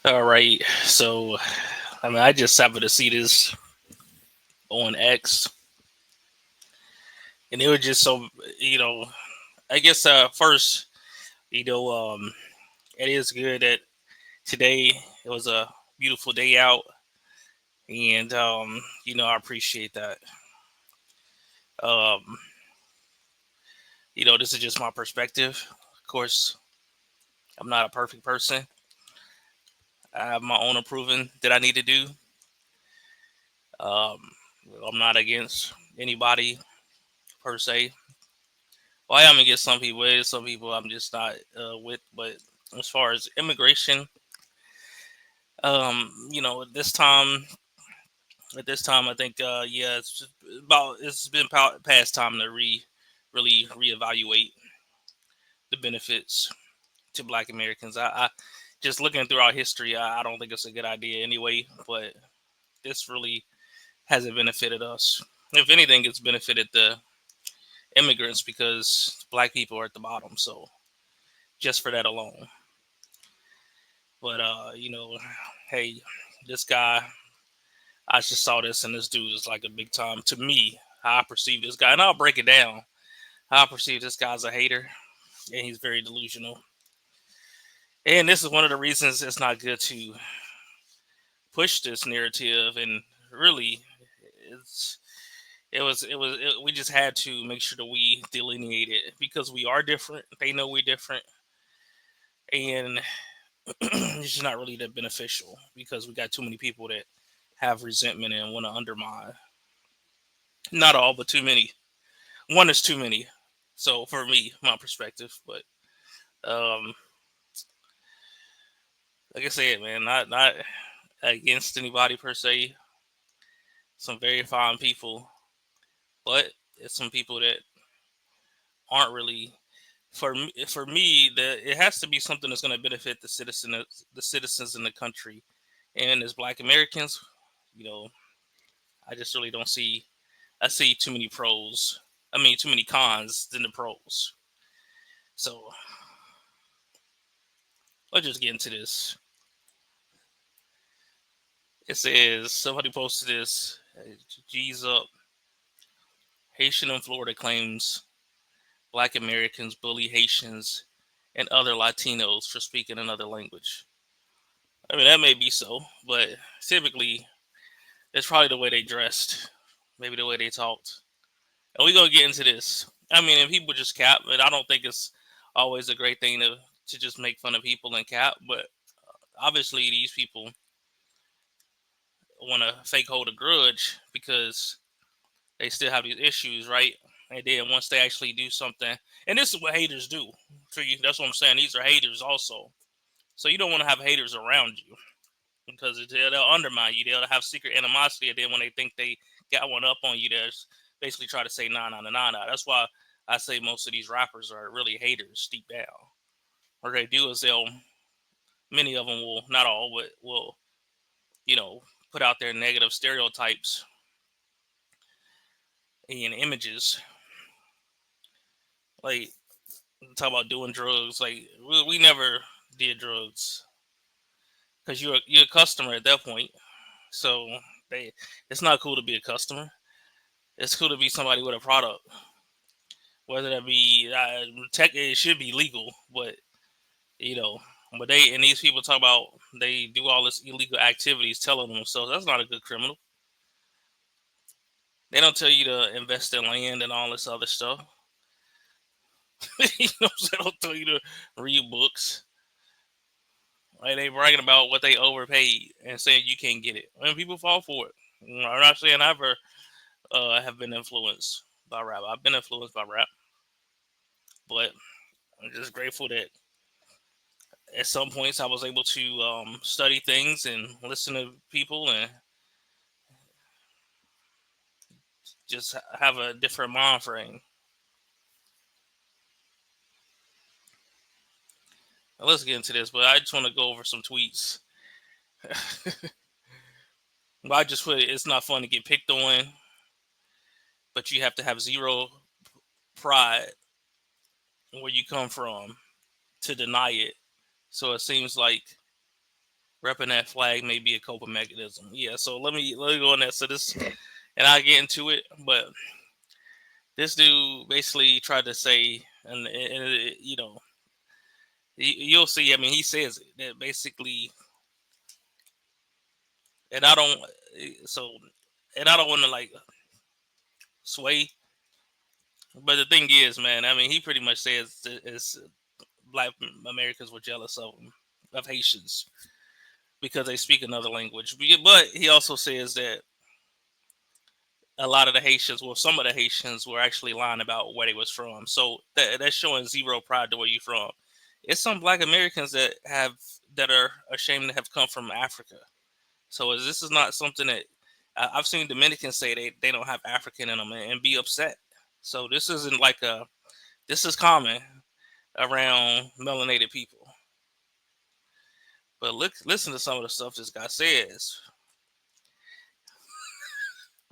All right. So, I just happened to see this on X, and it was just so, you know, I guess first, you know, it is good that today it was a beautiful day out, and I appreciate that. Um, this is just my perspective. Of course, I'm not a perfect person. I have my own improving that I need to do. Um, I'm not against anybody per se. Well, I am against some people. Some people I'm just not with. But as far as immigration, at this time, I think, yeah, it's been past time to really reevaluate the benefits to Black Americans. I just looking throughout history, I don't think it's a good idea anyway. But this really hasn't benefited us. If anything, it's benefited the immigrants because Black people are at the bottom. So just for that alone. But hey, this guy, I just saw this, and this dude is like a big time to me. How I perceive this guy, and I'll break it down. How I perceive this guy's a hater, and he's very delusional. And this is one of the reasons it's not good to push this narrative. And really, it's we just had to make sure that we delineate it because we are different. They know we're different, and it's just not really that beneficial because we got too many people that have resentment and want to undermine. Not all, but too many. One is too many. So for me, my perspective, but um, like I said, man, not against anybody per se. Some very fine people, but it's some people that aren't really. For me, it has to be something that's going to benefit the citizens in the country, and as Black Americans, you know, I just really don't see. I see too many pros. I mean, too many cons than the pros. So let's just get into this. It says somebody posted this. G's up. Haitian in Florida claims Black Americans bully Haitians and other Latinos for speaking another language. I mean, that may be so, but typically it's probably the way they dressed, maybe the way they talked. And we're gonna get into this. I mean, and people just cap, but I don't think it's always a great thing to just make fun of people and cap. But obviously, these people want to fake hold a grudge because they still have these issues, right? And then once they actually do something, and this is what haters do for you. That's what I'm saying. These are haters also. So you don't want to have haters around you because they'll undermine you. They'll have secret animosity, and then when they think they got one up on you, they'll basically try to say nah, nah, nah, nah, nah. That's why I say most of these rappers are really haters deep down. What they do is many of them will, not all, but will, you know, put out their negative stereotypes and images. Like, talk about doing drugs. Like, we never did drugs because you're a customer at that point. So they it's not cool to be a customer. It's cool to be somebody with a product, whether that be tech. It should be legal, but you know, but these people talk about they do all this illegal activities, telling themselves that's not a good criminal. They don't tell you to invest in land and all this other stuff. You know, they don't tell you to read books. Like they bragging about what they overpaid and saying you can't get it, and people fall for it. I'm not saying I ever have been influenced by rap. I've been influenced by rap, but I'm just grateful that at some points I was able to study things and listen to people and just have a different mind frame. Now, let's get into this, but I just want to go over some tweets. But I just put it's not fun to get picked on, but you have to have zero pride where you come from to deny it. So it seems like Repping that flag may be a coping mechanism. Yeah, so let me go on that. So this, and I'll get into it. But this dude basically tried to say, and you'll see. I mean, he says it, that basically, and I don't. So, and I don't want to like sway, but the thing is, man. I mean, he pretty much says it's Black Americans were jealous of Haitians because they speak another language. But he also says that a lot of the Haitians, well, some of the Haitians were actually lying about where they was from. So that's showing zero pride to where you from. It's some Black Americans that are ashamed to have come from Africa. So this is not something that I've seen Dominicans say they don't have African in them and be upset. So this isn't like this is common around melanated people. But listen to some of the stuff this guy says.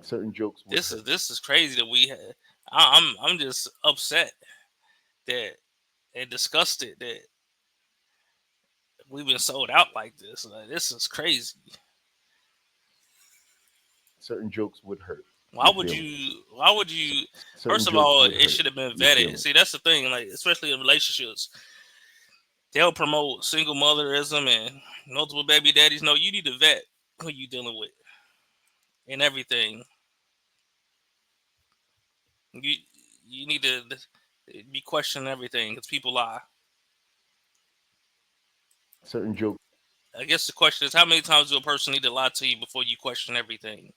Certain jokes would This hurt. is this is crazy that we had. I'm just upset that and disgusted that we've been sold out like this. Like, this is crazy. Certain jokes would hurt Why your would feelings. you? Why would you? Certain First of jokes all, would it hurt should have been your vetted. feelings. See, that's the thing. Like, especially in relationships, they'll promote single motherism and multiple baby daddies. No, you need to vet who you dealing with and everything. You you need to be questioning everything because people lie. Certain jokes I guess the question is, how many times do a person need to lie to you before you question everything?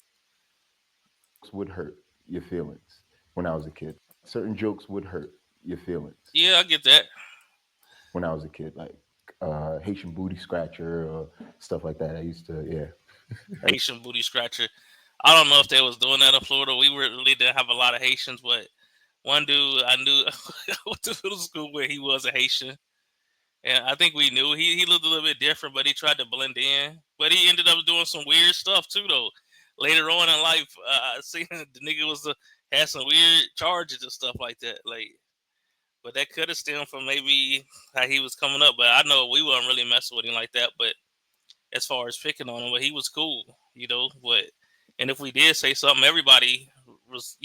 would hurt your feelings when I was a kid. Certain jokes would hurt your feelings Yeah, I get that. when I was a kid, like Haitian booty scratcher or stuff like that. I used to, yeah. Haitian booty scratcher. I don't know if they was doing that in Florida. We really didn't have a lot of Haitians, but one dude I knew I went to middle school where he was a Haitian, and I think we knew he looked a little bit different, but he tried to blend in. But he ended up doing some weird stuff too, though. Later on in life, I seen the nigga had some weird charges and stuff like that. Like, but that could have stemmed from maybe how he was coming up. But I know we weren't really messing with him like that. But as far as picking on him, but he was cool. But and if we did say something, everybody was,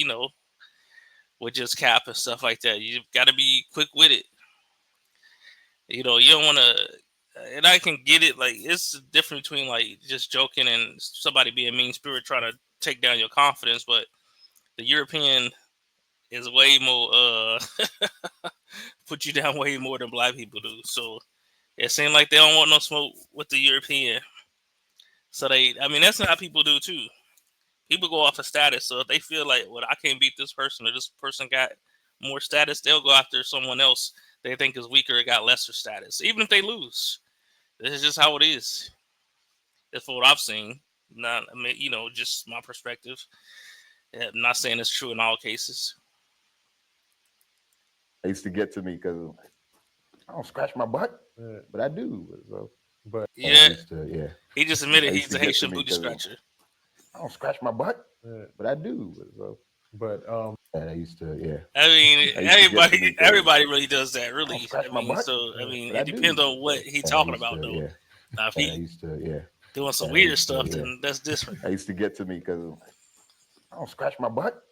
would just cap and stuff like that. You got to be quick with it. You don't want to. And I can get it. Like it's different between like just joking and somebody being mean spirit trying to take down your confidence. But the European is way more put you down way more than black people do. So it seems like they don't want no smoke with the European. So I mean, that's how people do too. People go off of status. So if they feel like, well, I can't beat this person or this person got more status, they'll go after someone else they think is weaker or got lesser status, even if they lose. This is just how it is. That's what I've seen. Not, I mean, just my perspective. Yeah, I'm not saying it's true in all cases. It used to get to me because I don't scratch my butt, but I do. So, I Yeah, used to, yeah. he just I admitted used he's to a get to Haitian me booty because scratcher. I don't scratch my butt, but I do. So, I used to, yeah. I mean, I used to get to me everybody, because everybody really does that. I don't Really, scratch I my mean, butt, so I mean, but I it depends do. on what So, he's I talking used about, to, though. yeah. Now, if I he used to, yeah. doing some I weird used to, stuff, yeah. then that's different. I used to get to me because I don't scratch my butt,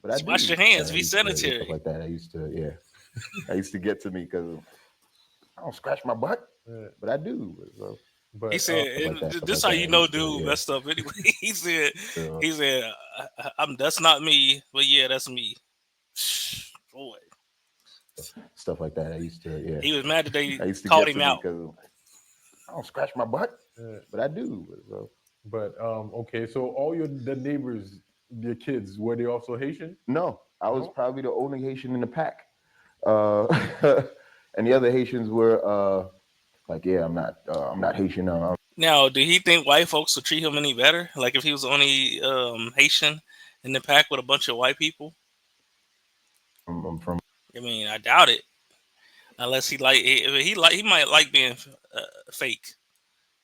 but I Just wash do. your hands. I Be used to, yeah, stuff sanitary. like that. I used to, yeah. I used to get to me because I don't scratch my butt, but I do. So, He said, stuff like that, and stuff "This like how that. you I know, used to, dude yeah. messed up." Anyway, he said, So, "He said, I'm that's not me, but yeah, that's me." Boy, stuff like that. I used to, yeah. he was mad that they I used to called get him to me out. because I don't scratch my butt, but I do. So, no, I was probably the only Haitian in the pack. Uh, and the other Haitians were like, yeah, I'm not Haitian. Now, do he think white folks would treat him any better? Like if he was the only Haitian in the pack with a bunch of white people? I'm from. I mean, I doubt it. Unless he might like being fake.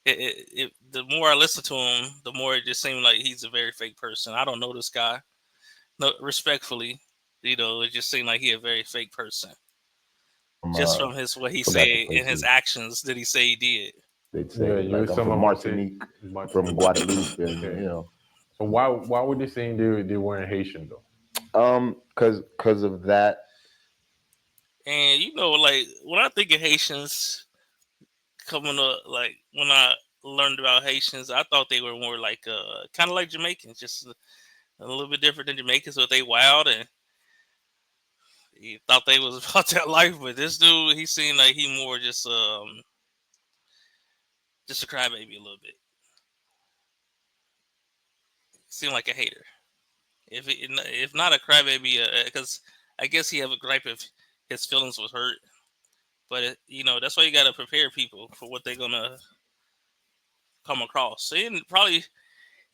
The more I listen to him, the more it just seems like he's a very fake person. I don't know this guy. No, respectfully, it just seemed like he a very fake person. From Just from his what he forgot the said and his places. actions that he say he did. they'd Yeah, say. you Like I'm some from of them say Martinique, I'm from Martinique. Guadeloupe, Okay. and So why were they saying they weren't Haitian though? because of that. And like when I think of Haitians coming up, like when I learned about Haitians, I thought they were more like kind of like Jamaicans, just a little bit different than Jamaicans, but they wild and he thought they was about that life. But this dude, he seemed like he more just a crybaby a little bit. Seemed like a hater. If not a crybaby, because I guess he have a gripe if his feelings was hurt. But that's why you got to prepare people for what they're gonna come across. So he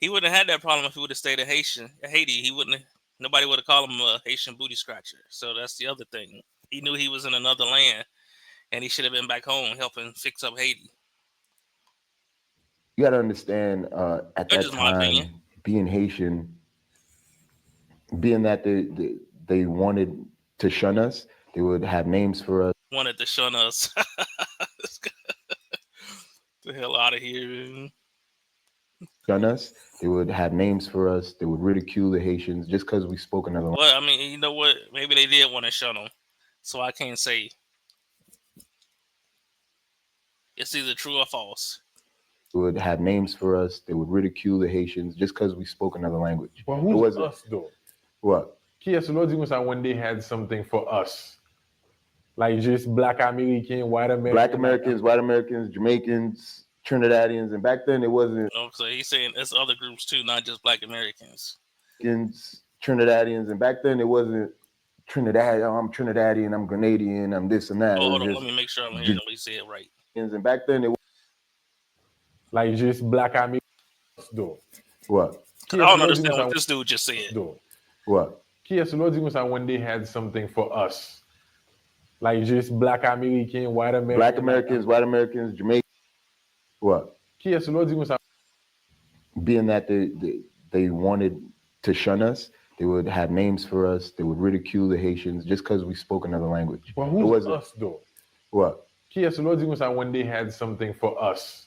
wouldn't have had that problem if he would have stayed in Haiti. He wouldn't. Nobody would have called him a Haitian booty scratcher. So that's the other thing. He knew he was in another land, and he should have been back home helping fix up Haiti. You got to understand, at That's that just my opinion. time, being Haitian, being that they wanted to shun us, they would have names for us. Wanted to shun us the hell out of here. Man. Shun us. They would have names for us. They would ridicule the Haitians just because we spoke another. Well, I mean, you know what? Maybe they did want to shun him, so I can't say it's either true or false. They would have names for us. They would ridicule the Haitians just because we spoke another language. But It who's wasn't us though? what Qui est-ce l'autre dit ça when they had something for us? Like just black American, white Black American, like Americans, white Americans, Jamaicans, Trinidadians, and back then it wasn't So he's saying it's other groups too, not just Black Americans. Trinidadians, and back then it wasn't Trinidad. Oh, I'm Trinidadian. I'm Grenadian. I'm this and that. It Oh, was hold on, let just me make sure I'm hearing what he said right. Jamaicans, and back then it was like just black American though. what Cause Qui I est-ce don't l'autre dit understand what ça this dude just said. though? what Qui est-ce l'autre dit ça when they had something for us? Like just black American, white Black American, like Americans, white Americans, Jamaicans. What qui est-ce l'autre dit ça being that they wanted to shun us, they would have names for us. They would ridicule the Haitians just because we spoke another language. But It who's wasn't us though? what Qui est-ce l'autre dit ça when they had something for us?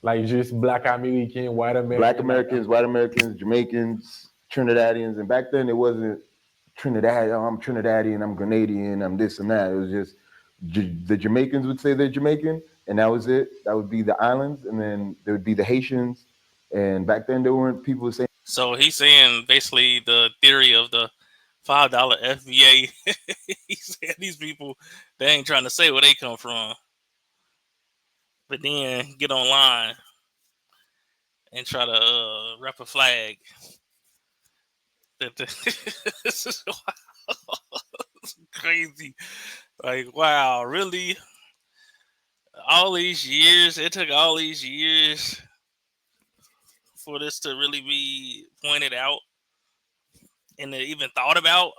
Like just black American, white American, Black like Americans, white Americans, Jamaicans, Trinidadians, and back then it wasn't Trinidad. Oh, I'm Trinidadian. I'm Grenadian. I'm this and that. It was just the Jamaicans would say they're Jamaican, and that was it. That would be the islands, and then there would be the Haitians. And back then there weren't people saying So he's saying basically the theory of the $5 FBA. He said these people they ain't trying to say where they come from, but then get online and try to rep a flag. This is crazy. Like, wow, really? All these years, it took all these years for this to really be pointed out and even thought about.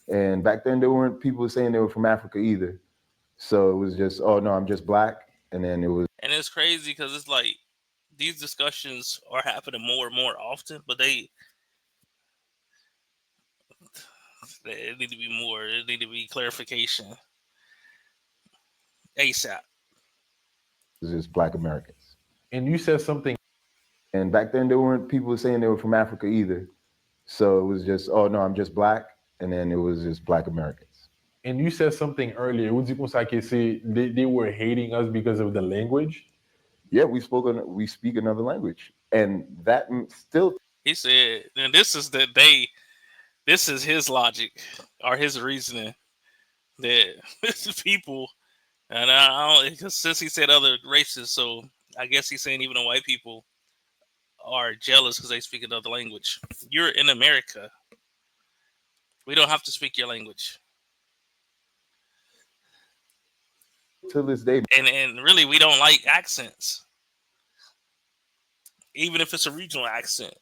and back then there weren't people saying they were from Africa either. So it was just, oh no, I'm just black. And then it was And it's crazy because it's like these discussions are happening more and more often, but they need to be more. There need to be clarification ASAP. just black Americans. and you said something And back then there weren't people saying they were from Africa either. So it was just, oh no, I'm just black. And then it was just black Americans. and you said something earlier. Would you say they were hating us because of the language? Yeah, we speak another language. And that still He said, and this is his logic or his reasoning that people, and I don't, because since he said other races, so I guess he's saying even the white people are jealous because they speak another language. You're in America. We don't have to speak your language. to this day And really, we don't like accents, even if it's a regional accent.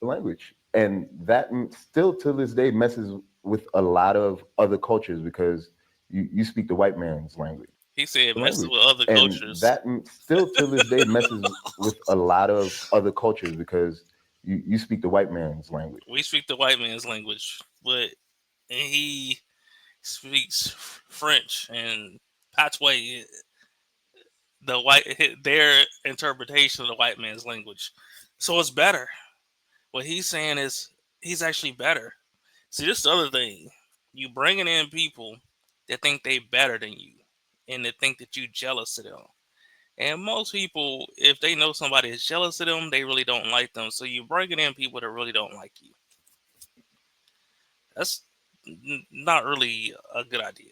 language. And that still to this day messes with a lot of other cultures because you speak the white man's language. He said messing Language. with other And cultures. that still to this day messes with a lot of other cultures because you speak the white man's language. We speak the white man's language, but and speaks French and patois, the white their interpretation of the white man's language. So it's better. What he's saying is he's actually better. See, this is the other thing. You bringing in people that think they better than you, and that think that you jealous of them. And most people, if they know somebody is jealous of them, they really don't like them. So you bringing in people that really don't like you. That's not really a good idea.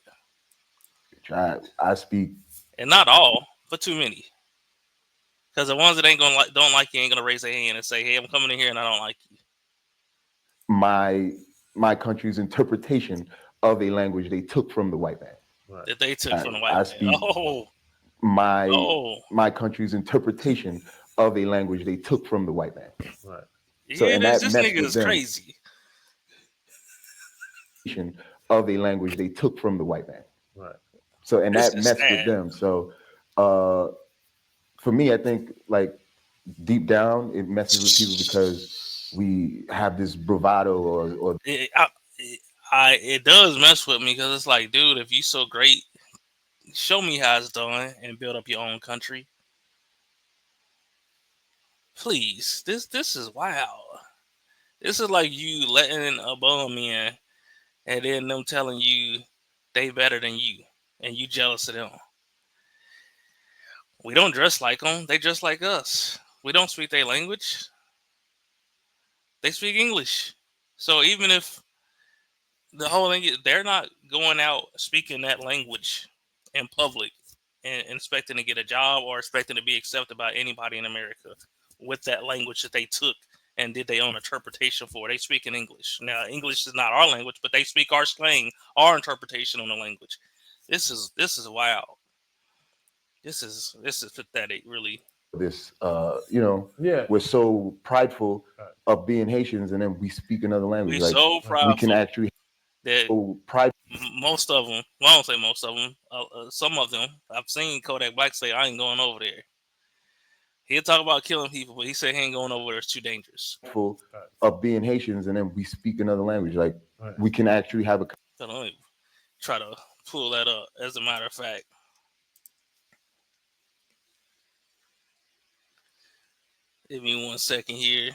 I speak And not all, but too many. Because the ones that ain't gonna like don't like you ain't gonna raise their hand and say, "Hey, I'm coming in here and I don't like you." my my country's interpretation of a language they took from the white man. Right. That they took I, from the white I man. speak Oh, my oh, my country's interpretation of a language they took from the white man. Right. So yeah, and that this messed nigga with is them. crazy. Of a language they took from the white man. Right. So and This that is messed with sad. them. So uh for me, I think like deep down it messes with people because we have this bravado or It, it does mess with me because it's like, dude, if you so great, show me how it's done and build up your own country, please. This is wild. This is like you letting a bum in and then them telling you they better than you and you jealous of them. We don't dress like them. They dress like us. We don't speak their language. They speak English. So even if the whole thing is they're not going out speaking that language in public and expecting to get a job or expecting to be accepted by anybody in America with that language that they took and did their own interpretation for. They speak in English. Now English is not our language, but they speak our slang, our interpretation on the language. This is wild. This is pathetic, really. this Yeah. we're so prideful Right. of being Haitians and then we speak another language. We Like so we can prideful actually that so pride most of them, well, I don't say most of them, some of them, I've seen Kodak Black say, I ain't going over there. He'll talk about killing people, but he said he ain't going over there. It's too dangerous. prideful Right. of being Haitians and then we speak another language. Like Right. we can actually have a So let me try to pull that up. As a matter of fact, give me 1 second here.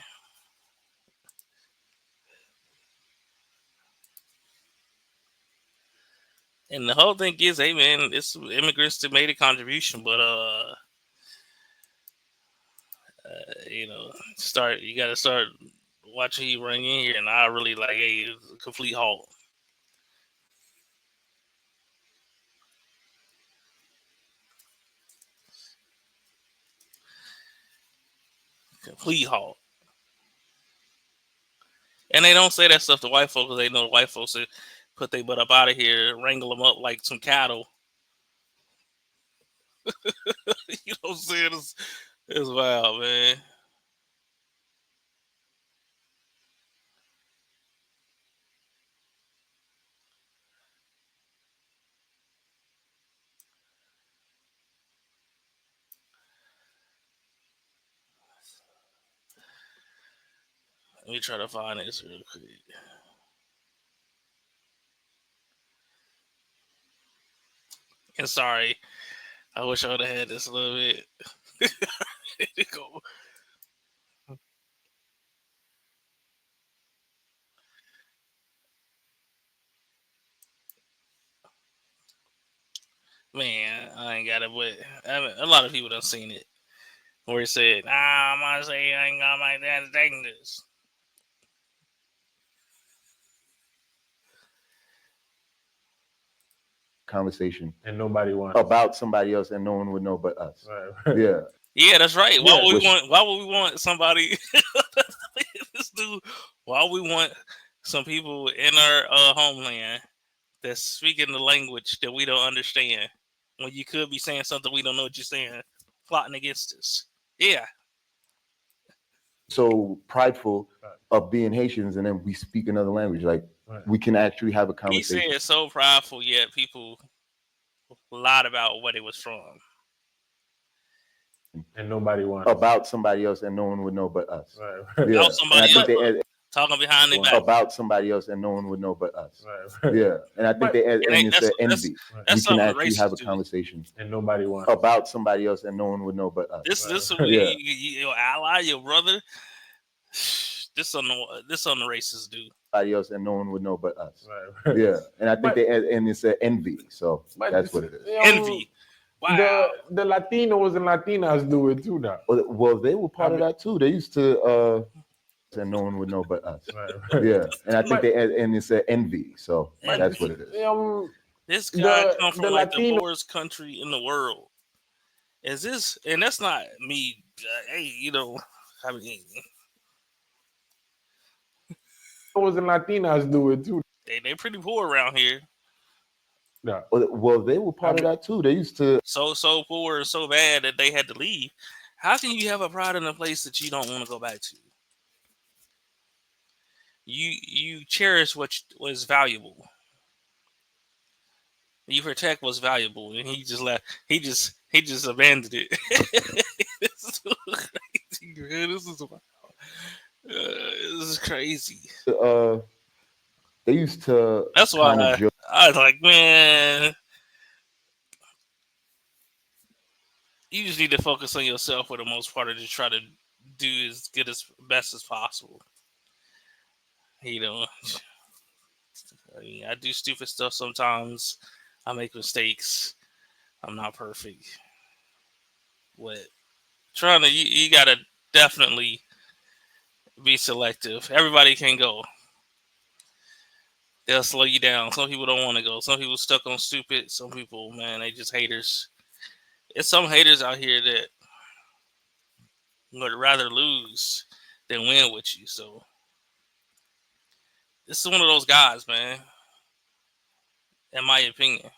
And the whole thing is, hey man, it's immigrants that made a contribution, but start you got to start watching you run in here, and I really like, hey, it's a complete halt, complete halt. And they don't say that stuff to white folks because they know the white folks that put their butt up out of here, wrangle them up like some cattle. You know what I'm saying? It's wild, man. Let me try to find this real quick. And sorry, I wish I would have had this a little bit. Here you go. Man, I ain't got it, but I mean, a lot of people done seen it. Where he said, I'm gonna say I ain't got my dad's taking this. conversation And nobody wants. about somebody else and no one would know but us. Right. Yeah. Yeah, that's right. Why Yeah. would we want? Why would we want somebody? This dude. Why we want some people in our homeland that's speaking the language that we don't understand when you could be saying something we don't know what you're saying, plotting against us. Yeah, So prideful Right. of being Haitians and then we speak another language. Like Right. we can actually have a he said conversation it's so prideful, yet people lied about what it was from. And nobody wants. about somebody else and no one would know but us. Right. Yeah. About And I somebody think else. they talking behind their back. about somebody else and no one would know but us. Right. Yeah, and I think But they It and ain't it's an envy. We that's can something the actually have racists a do. conversation and nobody wants. about somebody else and no one would know but us. This Right. you, Yeah, your ally, your brother. This on the racists do. somebody else and no one would know but us. Right. Yeah, and I think But and it's an envy. So but that's what it is. Envy. Wow. the Latinos and Latinas do it too now. Well, they were I part of mean, that too. They used to and no one would know but us. right. Yeah, and I think But and it's an envy. So Envy. that's what it is. This guy the come from the like the Latino poorest country in the world. Is this? And that's not me. Hey, I mean, and Latinas do it too. they pretty poor around here. Now. Well, they were I part of mean, that too. They used to So poor and so bad that they had to leave. How can you have a pride in a place that you don't want to go back to? You cherish was valuable. You protect what's valuable, and he just left. He just abandoned it. This is so crazy, man. This is crazy. uh they used to That's why kind of joke. I was like, man, you just need to focus on yourself for the most part, and just try to do as good as best as possible. You know, I mean, I do stupid stuff sometimes. I make mistakes. I'm not perfect. But trying to, you gotta definitely be selective. Everybody can go. They'll slow you down. Some people don't want to go. Some people stuck on stupid. Some people, man, they just haters. It's some haters out here that would rather lose than win with you. So this is one of those guys, man. In my opinion,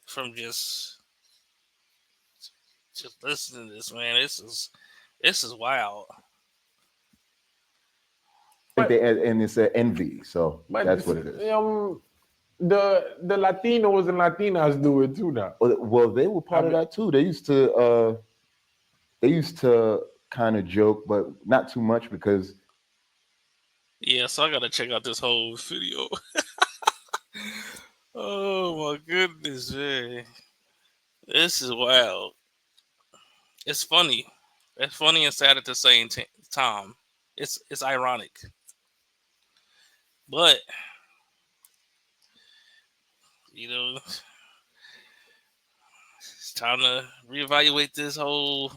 from just listening to this, man, this is wild. I think but and it's an envy. So but that's what it is. the Latinos and Latinas do it too now. Well, they were I part of mean, that too. They used to kind of joke, but not too much because Yeah, so I gotta check out this whole video. Oh my goodness, man. This is wild. It's funny. It's funny and sad at the same time. It's ironic. But, you know, it's time to reevaluate this whole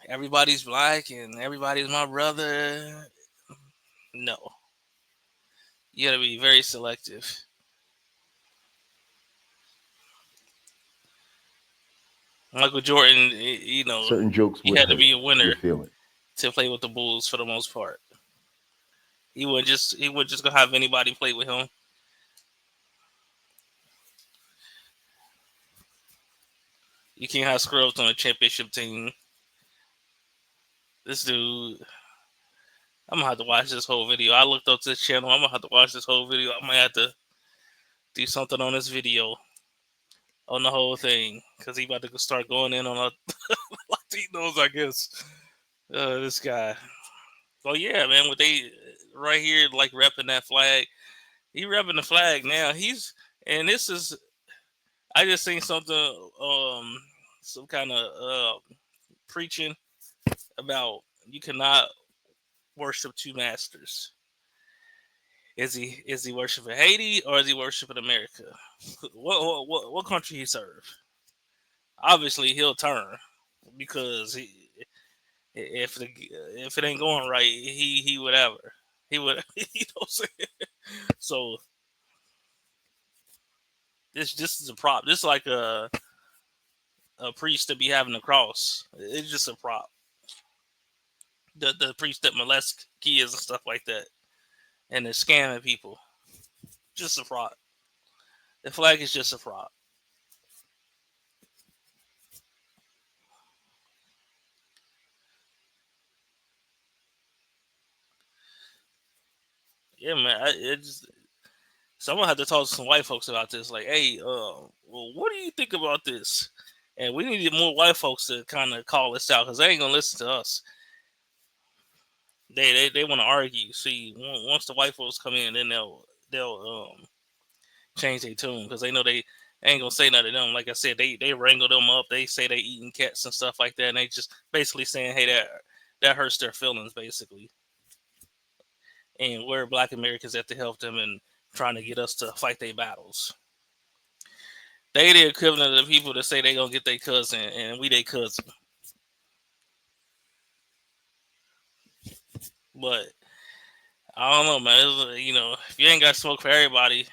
everybody's black and everybody's my brother. No. You gotta be very selective. Michael Jordan, certain jokes he would had to hurt be a your winner feelings. to play with the Bulls for the most part. He would just gonna have anybody play with him. You can't have scrubs on a championship team. This dude, I'm gonna have to watch this whole video. I looked up this channel. I'm gonna have to watch this whole video. I might have to do something on this video on the whole thing because he about to start going in on Latinos, I guess. This guy. Oh yeah, man. What they right here like repping that flag. He repping the flag now. And this is I just seen something some kind of preaching about you cannot worship two masters. Is he worshiping Haiti or is he worshiping America? What country he serve? Obviously he'll turn because if it ain't going right, he would ever he would you know what I'm saying? So this is a prop. This is like a priest to be having a cross. It's just a prop. The priest that molest kids and stuff like that, and they're scamming people. Just a prop. The flag is just a prop. Yeah, man. It just someone had to talk to some white folks about this. Like, hey, well, what do you think about this? And we need more white folks to kind of call us out because they ain't gonna listen to us. They want to argue. See, once the white folks come in, then they'll change their tune because they know they ain't gonna say nothing to them. Like I said, they wrangle them up. They say they eating cats and stuff like that, and they just basically saying, hey, that hurts their feelings basically. And we're Black Americans that to help them and trying to get us to fight their battles. They the equivalent of the people that say they gonna get their cousin and we their cousin. But I don't know, man. If you ain't got smoke for everybody,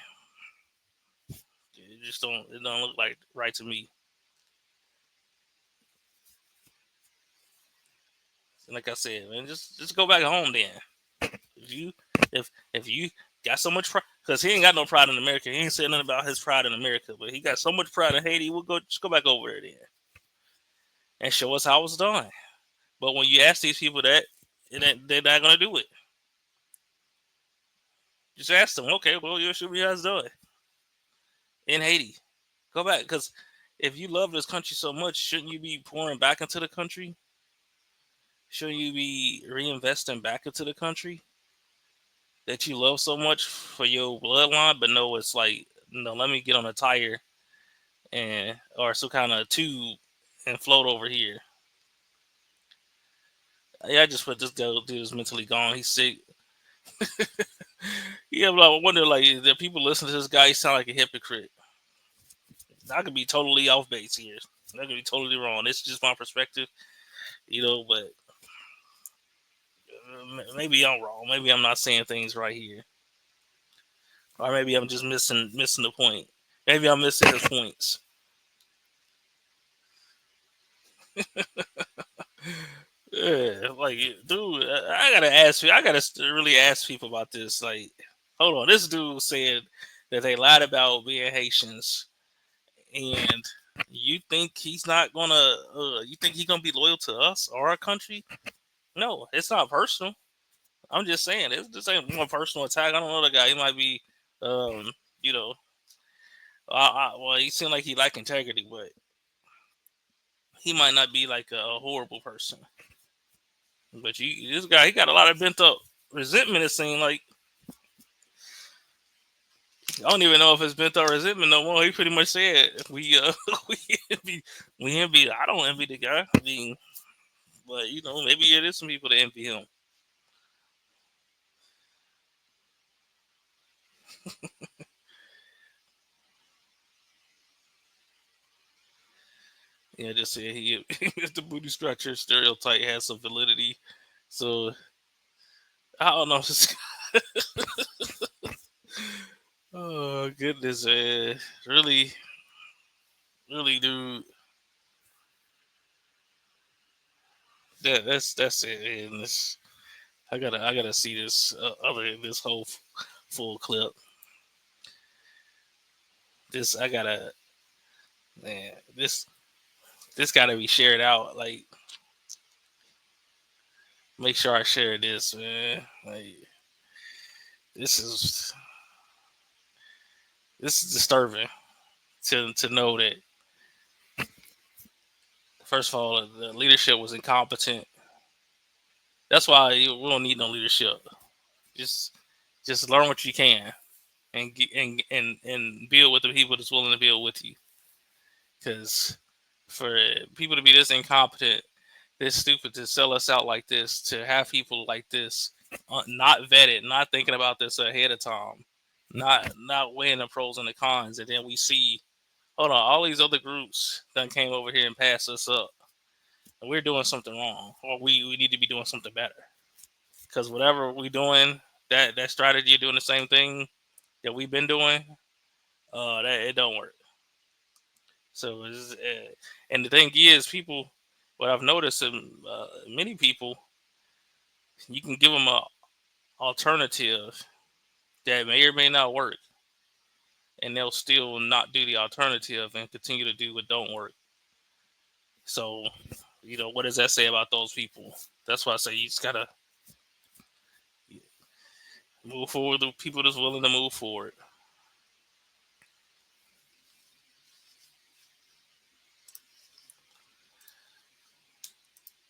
it don't look like right to me. And like I said, man, just go back home then. If you if you got so much pride, because he ain't got no pride in America. He ain't saying nothing about his pride in America, but he got so much pride in Haiti. We'll go back over there then and show us how it's done. But when you ask these people that, they're not gonna do it. Just ask them. Okay, well, you show me how it's done in Haiti. Go back because if you love this country so much, shouldn't you be pouring back into the country? Shouldn't you be reinvesting back into the country that you love so much for your bloodline? But no, it's like no. Let me get on a tire and or some kind of tube and float over here. Yeah, I just put this dude is mentally gone. He's sick. Yeah, but I wonder like the people listening to this guy. He sound like a hypocrite. I could be totally off base here. I could be totally wrong. This is just my perspective, But maybe I'm wrong. Maybe I'm not saying things right here, or maybe I'm just missing the point. Maybe I'm missing his points. Yeah, like, dude, I gotta ask you. I gotta really ask people about this. Like, hold on, this dude said that they lied about being Haitians, and you think he's not gonna? You think he's gonna be loyal to us or our country? No, it's not personal. I'm just saying this ain't one personal attack. I don't know the guy. He might be, um, you know, well, he seemed like he like integrity, but he might not be like a horrible person. But this guy, he got a lot of bent up resentment. It seemed like I don't even know if it's bent up resentment no more. He pretty much said we we envy. I don't envy the guy. I mean, but maybe it is some people that envy him. Yeah, just said he the booty structure stereotype has some validity. So I don't know. Oh goodness, man! Really, really, dude. That's it. And I gotta see this this whole full clip. This I gotta man. This gotta be shared out. Like, make sure I share this, man. Like, this is this is disturbing to know that first of all the leadership was incompetent. That's why we don't need no leadership. Just just learn what you can and build with the people that's willing to build with you. Because for people to be this incompetent, this stupid to sell us out like this, to have people like this, not vetted, not thinking about this ahead of time, not weighing the pros and the cons, and then we see, hold on, all these other groups that came over here and passed us up, and we're doing something wrong, or we need to be doing something better. Because whatever we doing, that strategy of doing the same thing that we've been doing, that it don't work. So, and the thing is, people, what I've noticed in many people, you can give them a alternative that may or may not work, and they'll still not do the alternative and continue to do what don't work. So, what does that say about those people? That's why I say you just gotta move forward. The people that's willing to move forward.